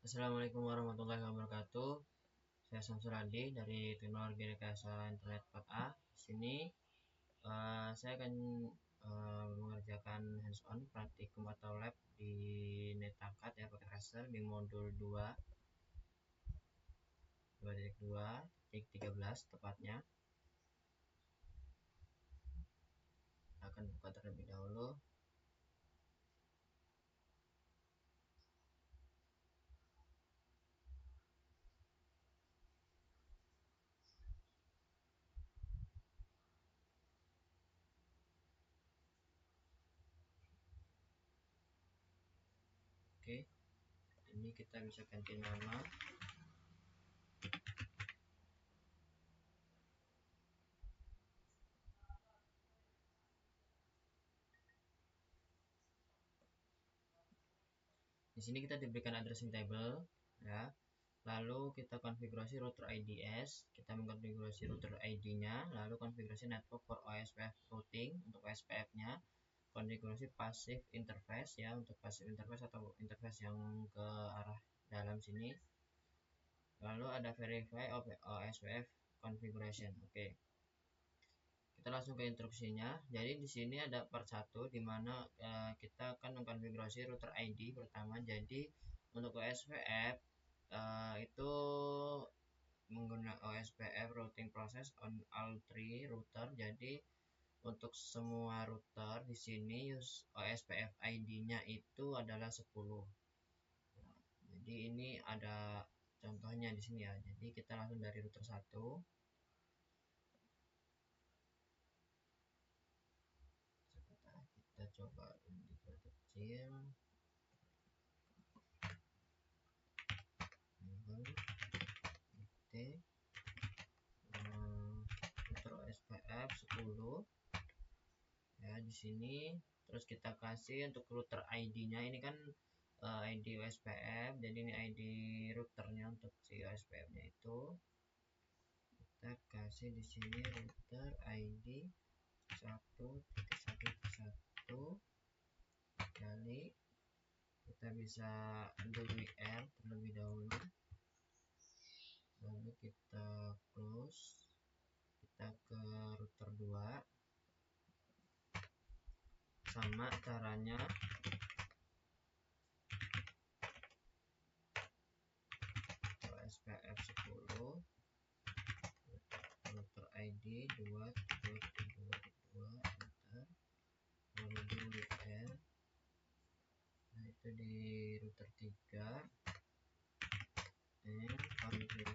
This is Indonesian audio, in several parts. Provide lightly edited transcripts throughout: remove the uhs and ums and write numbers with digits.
Assalamualaikum warahmatullahi wabarakatuh. Saya Samsul Adi dari Teknologi Rekayasa Internet 4A. Di sini saya akan mengerjakan hands-on praktikum atau lab di NetAcad ya, pakai Raster di modul 2.2.13 tepatnya. Kita akan buka terlebih dahulu. Oke, ini kita bisa ganti nama. Di sini kita diberikan addressing table ya. Lalu kita konfigurasi router IDS, kita mengkonfigurasi router ID-nya, lalu konfigurasi network for OSPF routing untuk OSPF-nya, konfigurasi passive interface ya, untuk passive interface atau interface yang ke arah dalam sini. Lalu ada verify OSPF configuration. Oke. Kita langsung ke instruksinya. Jadi di sini ada part 1 di mana kita akan mengkonfigurasi router ID pertama. Jadi untuk OSPF itu menggunakan OSPF routing process on all three router. Jadi untuk semua router di sini OSPF ID-nya itu adalah 10. Nah, jadi ini ada contohnya di sini ya. Jadi kita langsung dari router 1. Kita coba diperkecil. Router OSPF 10 ya di sini. Terus kita kasih untuk router ID-nya ini kan ID OSPF, jadi ini ID routernya untuk si OSPF-nya itu. Kita kasih di sini router ID 1.1.1 kali. Kita bisa WR terlebih dahulu, lalu kita close. Kita ke router 2. Sama caranya OSPF 10 router ID 2.2.2 enter, lalu di WR. Nah itu di router 3 and config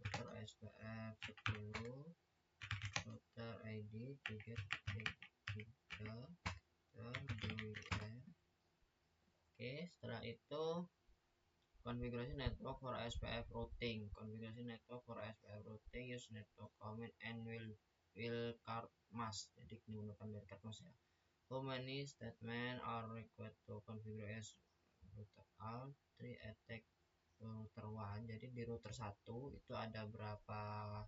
router OSPF 10 router ID 3.3 WR. Oke, setelah itu konfigurasi network for OSPF routing. Konfigurasi network for OSPF routing use network command and wildcard mask. Jadi menggunakan wildcard mask ya. How many statement are required to configure as router all 3 attack router 1. Jadi di router 1 itu ada berapa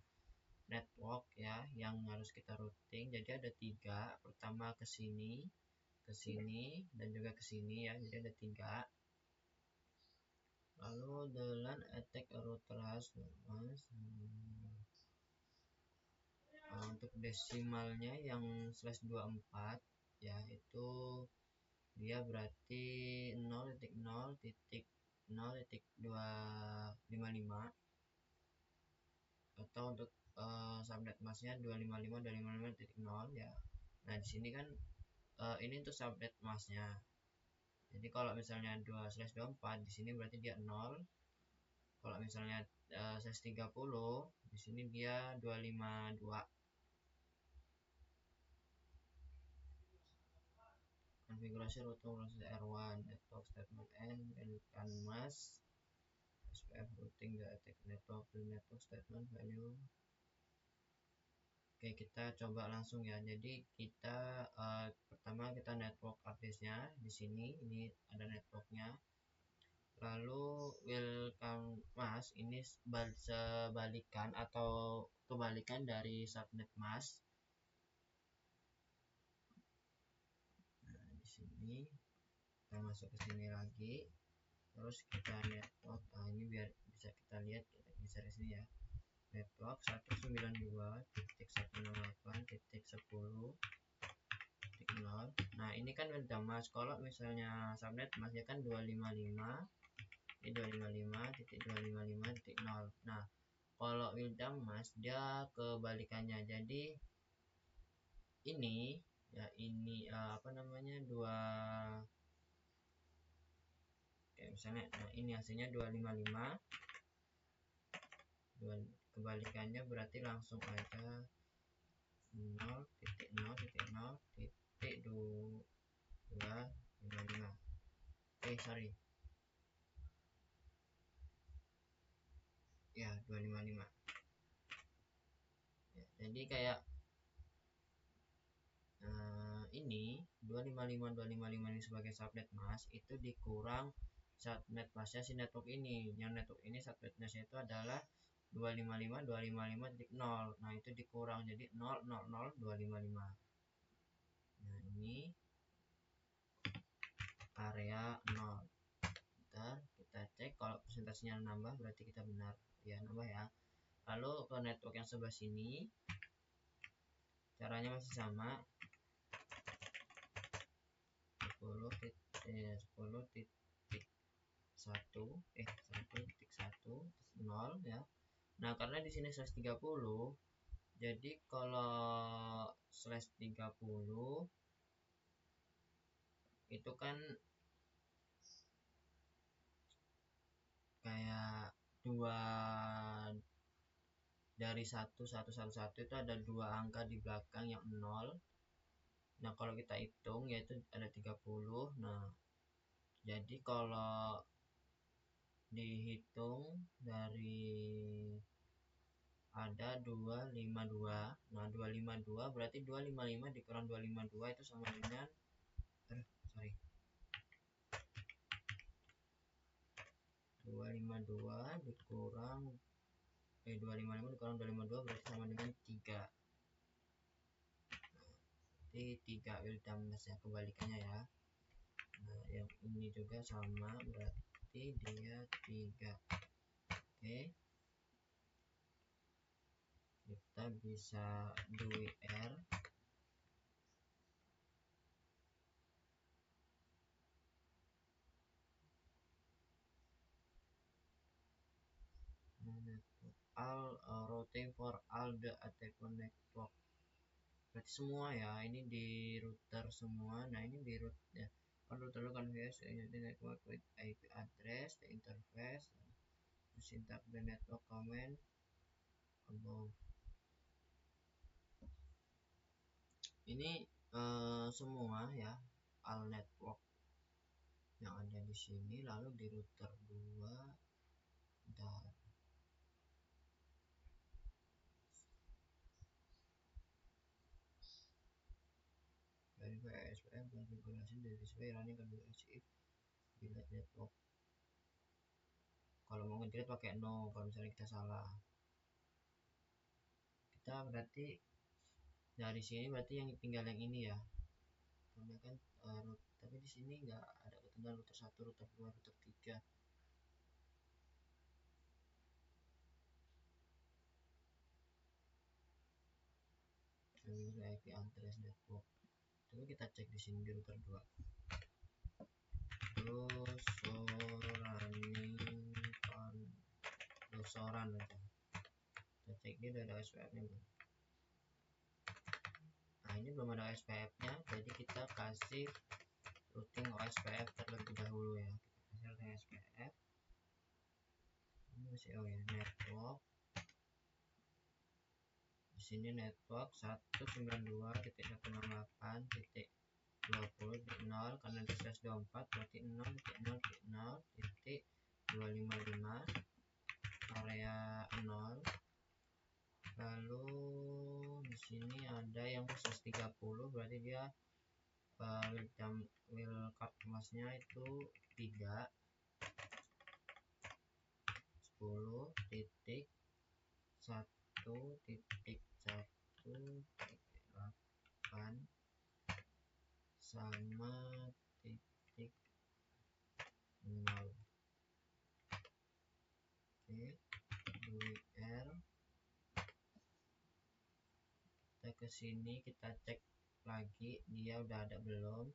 network ya yang harus kita routing. Jadi ada 3. Pertama ke sini, dan juga ke sini ya. Jadi ada 3. Lalu the attack router has untuk desimalnya yang /24 ya, itu dia berarti 0.0.0.255 atau untuk subnet masknya 255.255.0 ya. Nah di sini kan ini untuk subnet masknya. Jadi kalau misalnya 2/24 di sini berarti dia 0. Kalau misalnya /30 di sini dia 252. Konfigurasi router proses R1 network statement N welcome mask SPF routing the attack network statement value. Oke, kita coba langsung ya. Jadi kita pertama kita network address-nya di sini, ini ada networknya. Lalu welcome mask ini sebalikan atau kebalikan dari subnet mask. Nah, di sini kita masuk ke sini lagi. terus kita network. Nah ini biar bisa kita lihat, kita geser di sini ya, network 192.168.10.0. Nah ini kan udah mas. Kalau misalnya subnet masnya kan 255, ini 255.255.0. Nah kalau Wildamas dia kebalikannya, jadi ini ya, ini apa namanya, kayak misalnya, nah ini hasilnya 255, kebalikannya berarti langsung aja 0.0.0.255. Sorry ya, 255 ya. Jadi kayak ini 255 ini sebagai subnet mask itu dikurang subnet masknya si network ini. Yang network ini subnet masknya itu adalah 255.255.0. Nah itu dikurang jadi 0.0.0.255. Nah ini area 0. Bentar, kita cek kalau persentasenya nambah berarti kita benar ya, nambah ya. Lalu ke network yang sebelah sini caranya masih sama, 1.1.0 ya. Nah karena di sini slash 30, jadi kalau slash 30 itu kan kayak dua dari 1.1.1.1 itu ada dua angka di belakang yang 0. Nah kalau kita hitung yaitu ada 30. Nah jadi kalau dihitung dari ada 252. Nah 252 berarti 255 dikurang 252 itu sama dengan 252 dikurang 255 dikurang 252 berarti sama dengan 3. Jadi 3 Wildamas ya, kebalikannya ya. Nah yang ini juga sama, berarti dia 3. Oke, kita bisa do R all routing for all the attacker network. Berarti semua ya, ini di router semua. Nah ini di root ya, kan router configure the network with IP address, the interface, to syntax the network command above. Ini semua ya, all network yang ada di sini. Lalu di router 2 dan verify ASPF configuration dari display running configuration if delete network. Kalau mau ngedelete pakai no, kalau misalnya kita salah. Kita berarti dari sini berarti yang tinggal yang ini ya, karena kan tapi di sini nggak ada ketentuan router 1, router 2, router 3. IP address network. Coba kita cek di sini di router 2. Dosoran aja. Kita cek dia udah ada SPF-nya belum. Nah ini belum ada SPF-nya, jadi kita kasih routing OSPF terlebih dahulu ya. Kita kasih routing SPF. Ini masih ya, network. Di sini network 192.168.20.0 karena di slash 24 berarti 0.0.0.255 area 0. Lalu di sini ada yang slash 30 berarti dia will cut masnya itu 3 10.1.1.8 sama titik 0. ke sini kita cek lagi dia udah ada belum.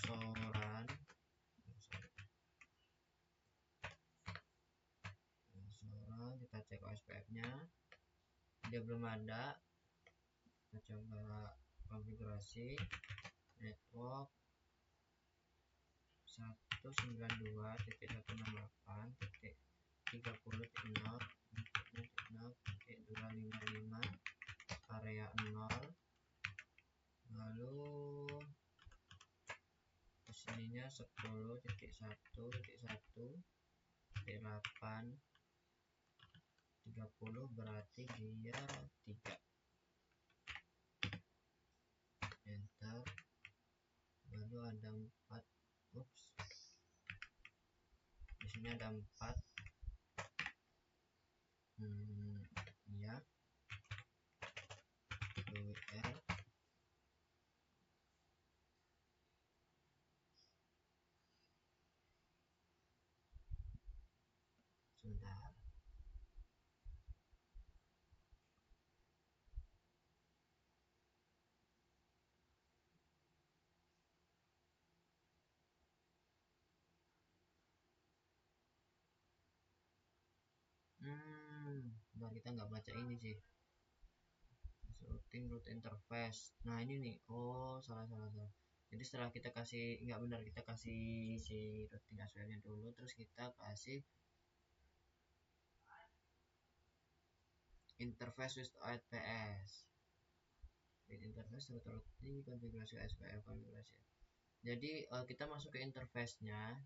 Soran kita cek OSPF nya, dia belum ada. Kita coba konfigurasi network 192.168.30.0.255 area 0, lalu kesininya 10.1.1.8 berarti dia 3. Enter. Lalu ada 4. Di sini ada 4. Ya. WR. Sebentar. Bentar, kita nggak baca ini sih. Routing root interface. Nah ini nih. Oh salah. Jadi setelah kita kasih, nggak benar, kita kasih si routing ASWF-nya dulu, terus kita kasih interface with OSPF. With interface routing konfigurasi OSPF konfigurasi. Jadi kita masuk ke interface-nya.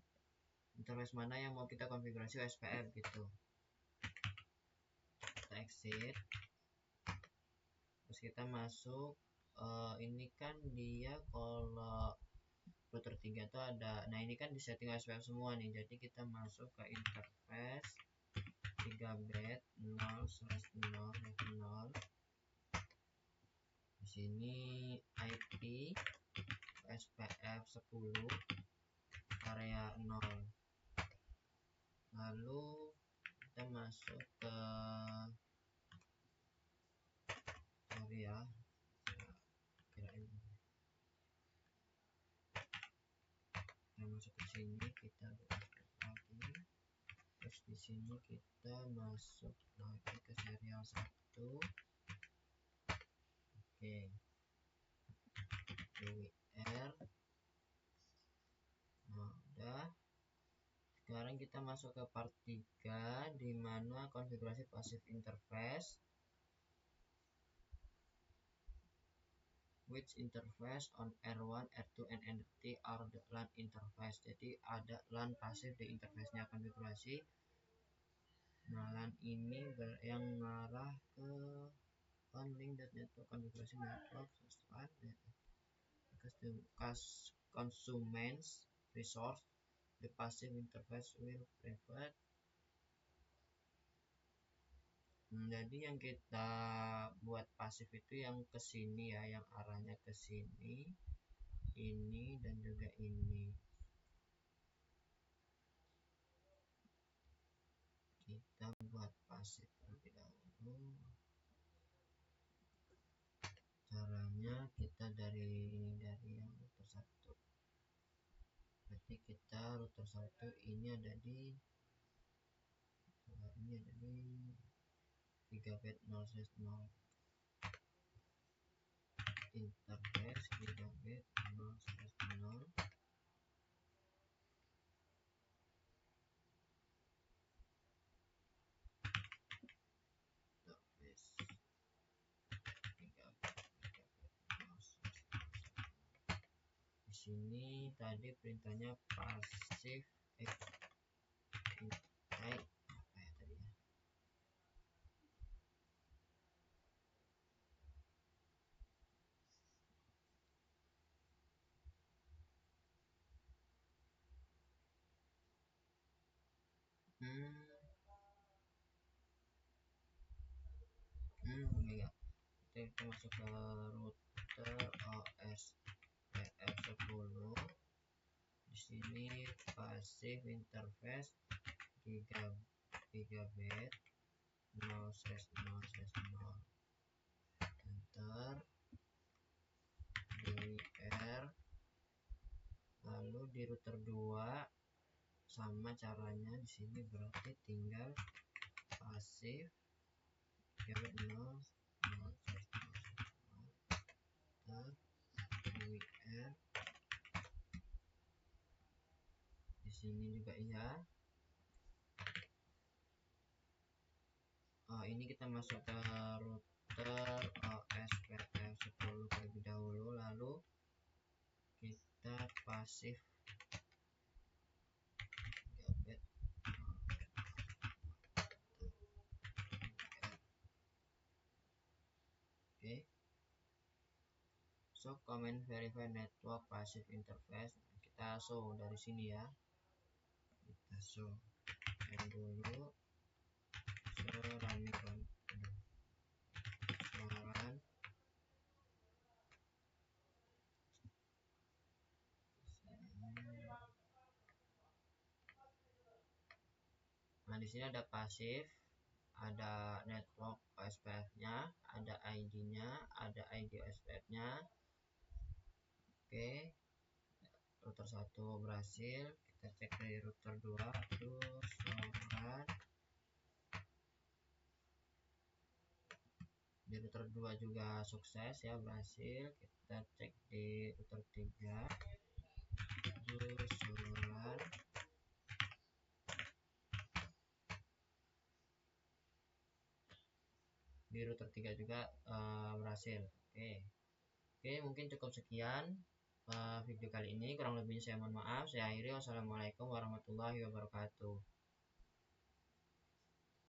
Interface mana yang mau kita konfigurasi OSPF gitu. Kita exit. Terus kita masuk. Ini kan dia kalau router 3 tuh ada. Nah ini kan di setting OSPF semua nih. Jadi kita masuk ke interface 3-bit 0/0/0. Di sini IP OSPF 10 area 0. Lalu kita masuk ke kita masuk ke sini, kita lagi. Terus di sini kita masuk lagi ke serial 1. Oke. WR. Nah, udah. Sekarang kita masuk ke part 3 di mana konfigurasi passive interface. Which interface on R1, R2, and R3 are the LAN interface. Jadi ada LAN pasif di interface-nya konfigurasi. Nah, LAN ini yang mengarah ke link.network konfigurasi network consumers resource. The passive interface will provide. Jadi yang kita buat pasif itu yang ke sini ya, yang arahnya ke sini, ini dan juga ini. Kita buat pasif terlebih dahulu. Caranya kita dari yang router 1. Berarti kita router 1 ini ada di 3-bit 0/0. Interface 3-bit 0/0. Di sini tadi perintahnya pasif enggak. Kita masuk ke router OSPF 10. Di sini passive interface 3-bit 0/0/0. enter DWR, lalu di router 2 sama caranya di sini, berarti tinggal pasif keyword 0 DWR. Di sini juga iya. Ini kita masuk ke router OSPF10 terlebih dahulu, lalu kita pasif gigabit. Oke. So comment verify network passive interface, kita show dari sini ya, kita show dulu nah di sini ada pasif, ada network OSPF-nya, ada ID-nya, ada ID OSPF-nya. Oke, router 1 berhasil. Kita cek dari router 2, di router 2 juga sukses ya, berhasil. Kita cek di router 3, di router 3 juga berhasil. Oke, mungkin cukup sekian video kali ini, kurang lebihnya saya mohon maaf. Saya akhiri, wassalamualaikum warahmatullahi wabarakatuh.